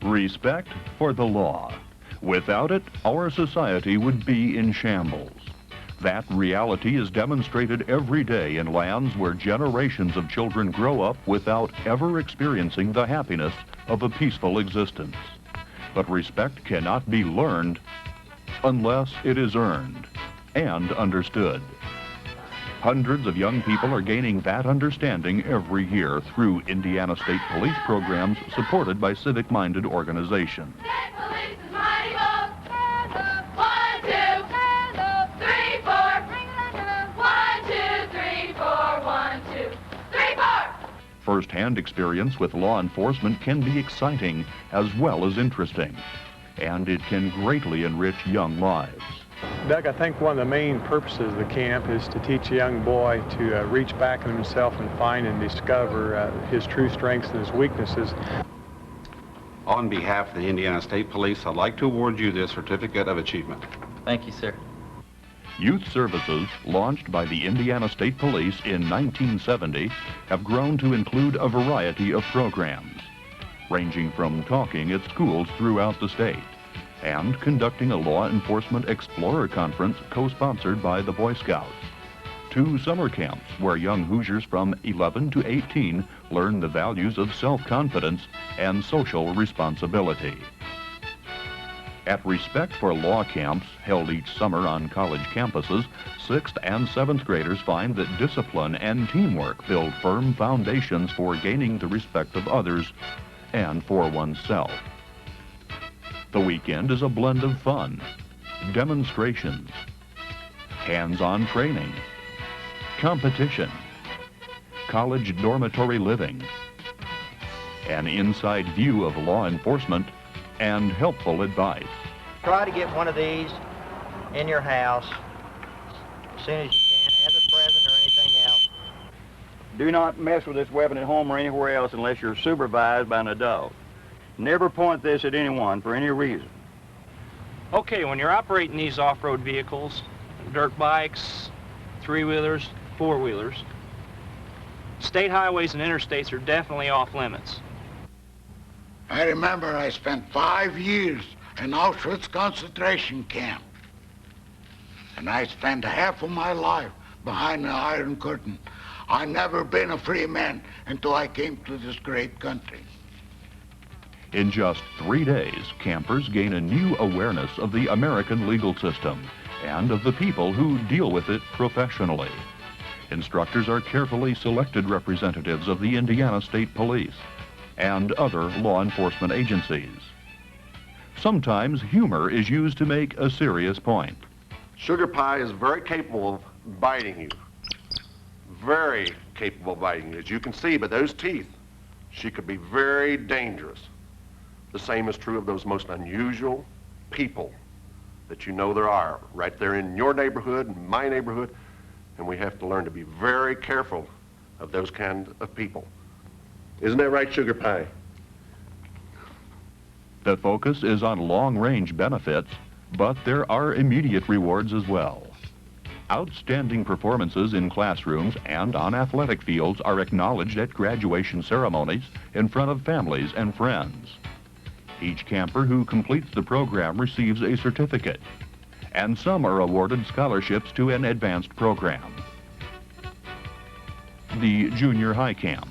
Respect for the law. Without it, our society would be in shambles. That reality is demonstrated every day in lands where generations of children grow up without ever experiencing the happiness of a peaceful existence. But respect cannot be learned unless it is earned and understood. Hundreds of young people are gaining that understanding every year through Indiana State Police programs supported by civic-minded organizations. First-hand experience with law enforcement can be exciting as well as interesting, and it can greatly enrich young lives. Doug, I think one of the main purposes of the camp is to teach a young boy to reach back in himself and find and discover his true strengths and his weaknesses. On behalf of the Indiana State Police, I'd like to award you this Certificate of Achievement. Thank you, sir. Youth services, launched by the Indiana State Police in 1970, have grown to include a variety of programs, ranging from talking at schools throughout the state and conducting a law enforcement explorer conference co-sponsored by the Boy Scouts, to summer camps where young Hoosiers from 11 to 18 learn the values of self-confidence and social responsibility. At Respect for Law camps held each summer on college campuses, 6th and 7th graders find that discipline and teamwork build firm foundations for gaining the respect of others and for oneself. The weekend is a blend of fun, demonstrations, hands-on training, competition, college dormitory living, an inside view of law enforcement, and helpful advice. Try to get one of these in your house as soon as you can, as a present or anything else. Do not mess with this weapon at home or anywhere else unless you're supervised by an adult. Never point this at anyone for any reason. Okay, when you're operating these off-road vehicles, dirt bikes, three-wheelers, four-wheelers, state highways and interstates are definitely off limits. I remember I spent 5 years in Auschwitz concentration camp. And I spent half of my life behind the Iron Curtain. I never been a free man until I came to this great country. In just 3 days, campers gain a new awareness of the American legal system and of the people who deal with it professionally. Instructors are carefully selected representatives of the Indiana State Police and other law enforcement agencies. Sometimes humor is used to make a serious point. Sugar Pie is very capable of biting you. Very capable of biting you. As you can see by those teeth, she could be very dangerous. The same is true of those most unusual people that you know there are right there in your neighborhood and my neighborhood, and we have to learn to be very careful of those kind of people. Isn't that right, Sugar Pie? The focus is on long-range benefits, but there are immediate rewards as well. Outstanding performances in classrooms and on athletic fields are acknowledged at graduation ceremonies in front of families and friends. Each camper who completes the program receives a certificate, and some are awarded scholarships to an advanced program. The Junior High Camp.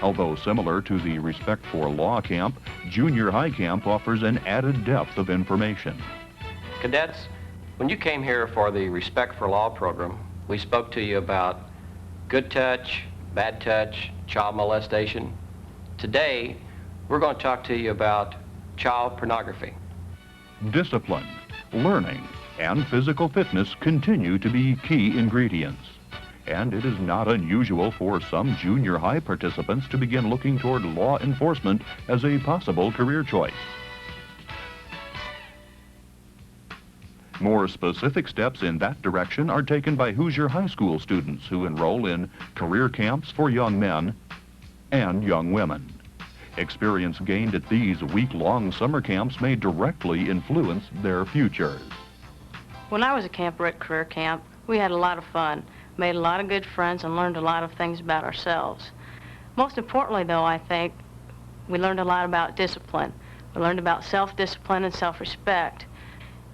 Although similar to the Respect for Law camp, Junior High Camp offers an added depth of information. Cadets, when you came here for the Respect for Law program, we spoke to you about good touch, bad touch, child molestation. Today, we're going to talk to you about child pornography. Discipline, learning, and physical fitness continue to be key ingredients. And it is not unusual for some junior high participants to begin looking toward law enforcement as a possible career choice. More specific steps in that direction are taken by Hoosier High School students who enroll in career camps for young men and young women. Experience gained at these week-long summer camps may directly influence their futures. When I was a camper at career camp, we had a lot of fun, made a lot of good friends, and learned a lot of things about ourselves. Most importantly, though, I think we learned a lot about discipline. We learned about self-discipline and self-respect.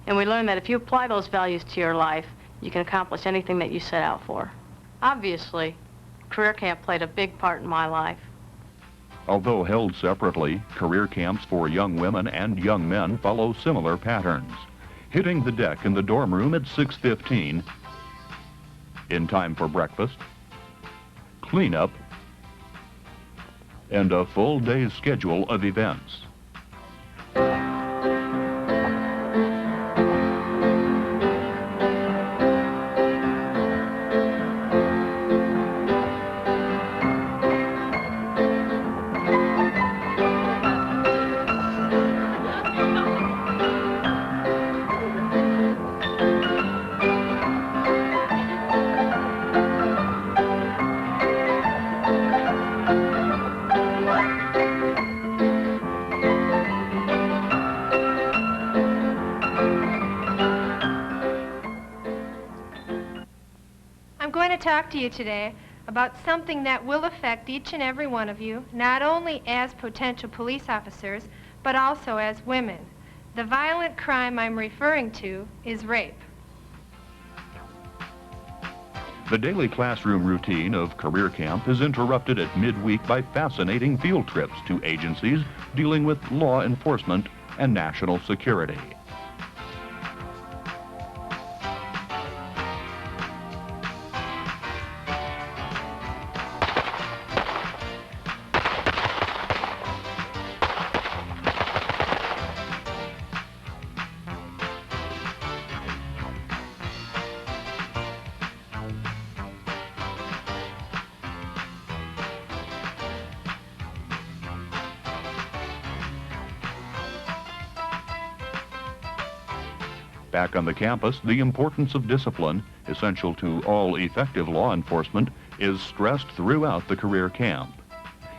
And we learned that if you apply those values to your life, you can accomplish anything that you set out for. Obviously, career camp played a big part in my life. Although held separately, career camps for young women and young men follow similar patterns. Hitting the deck in the dorm room at 6:15, in time for breakfast, cleanup, and a full day's schedule of events. I'm going to talk to you today about something that will affect each and every one of you, not only as potential police officers, but also as women. The violent crime I'm referring to is rape. The daily classroom routine of career camp is interrupted at midweek by fascinating field trips to agencies dealing with law enforcement and national security. Back on the campus, the importance of discipline, essential to all effective law enforcement, is stressed throughout the career camp.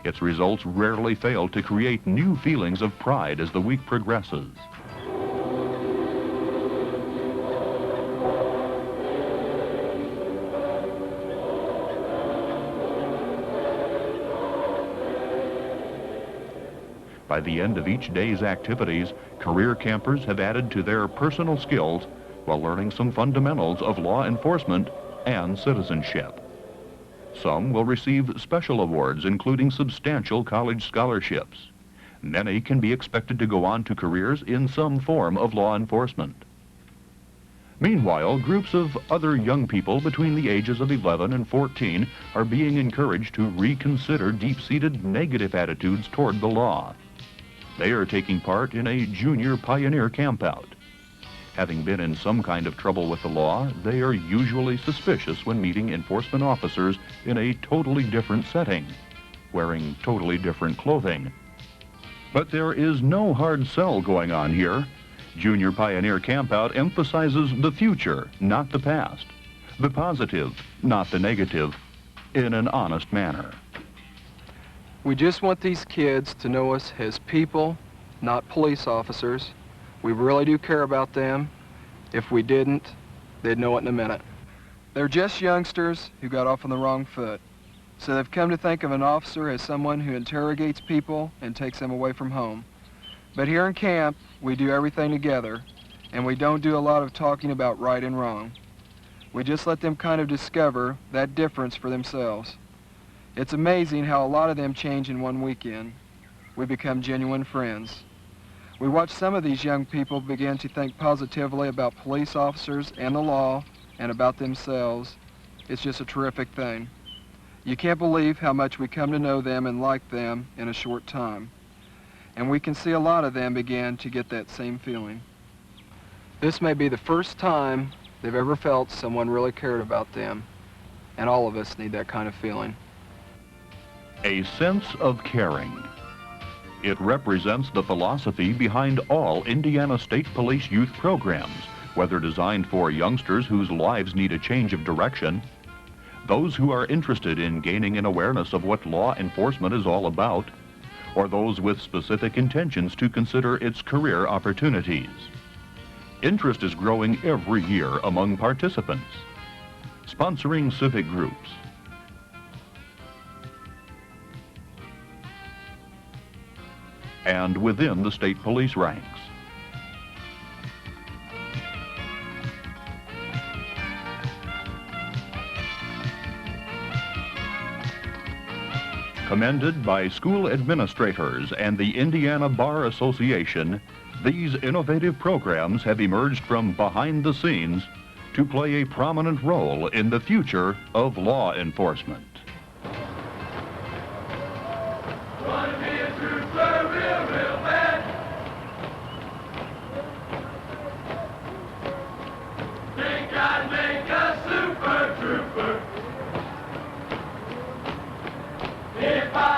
Its results rarely fail to create new feelings of pride as the week progresses. By the end of each day's activities, career campers have added to their personal skills while learning some fundamentals of law enforcement and citizenship. Some will receive special awards, including substantial college scholarships. Many can be expected to go on to careers in some form of law enforcement. Meanwhile, groups of other young people between the ages of 11 and 14 are being encouraged to reconsider deep-seated negative attitudes toward the law. They are taking part in a junior pioneer campout. Having been in some kind of trouble with the law, they are usually suspicious when meeting enforcement officers in a totally different setting, wearing totally different clothing. But there is no hard sell going on here. Junior Pioneer Campout emphasizes the future, not the past, the positive, not the negative, in an honest manner. We just want these kids to know us as people, not police officers. We really do care about them. If we didn't, they'd know it in a minute. They're just youngsters who got off on the wrong foot. So they've come to think of an officer as someone who interrogates people and takes them away from home. But here in camp, we do everything together, and we don't do a lot of talking about right and wrong. We just let them kind of discover that difference for themselves. It's amazing how a lot of them change in one weekend. We become genuine friends. We watch some of these young people begin to think positively about police officers and the law and about themselves. It's just a terrific thing. You can't believe how much we come to know them and like them in a short time. And we can see a lot of them begin to get that same feeling. This may be the first time they've ever felt someone really cared about them, and all of us need that kind of feeling. A sense of caring. It represents the philosophy behind all Indiana State Police youth programs, whether designed for youngsters whose lives need a change of direction, those who are interested in gaining an awareness of what law enforcement is all about, or those with specific intentions to consider its career opportunities. Interest is growing every year among participants. Sponsoring civic groups, and within the state police ranks. Commended by school administrators and the Indiana Bar Association, these innovative programs have emerged from behind the scenes to play a prominent role in the future of law enforcement. If I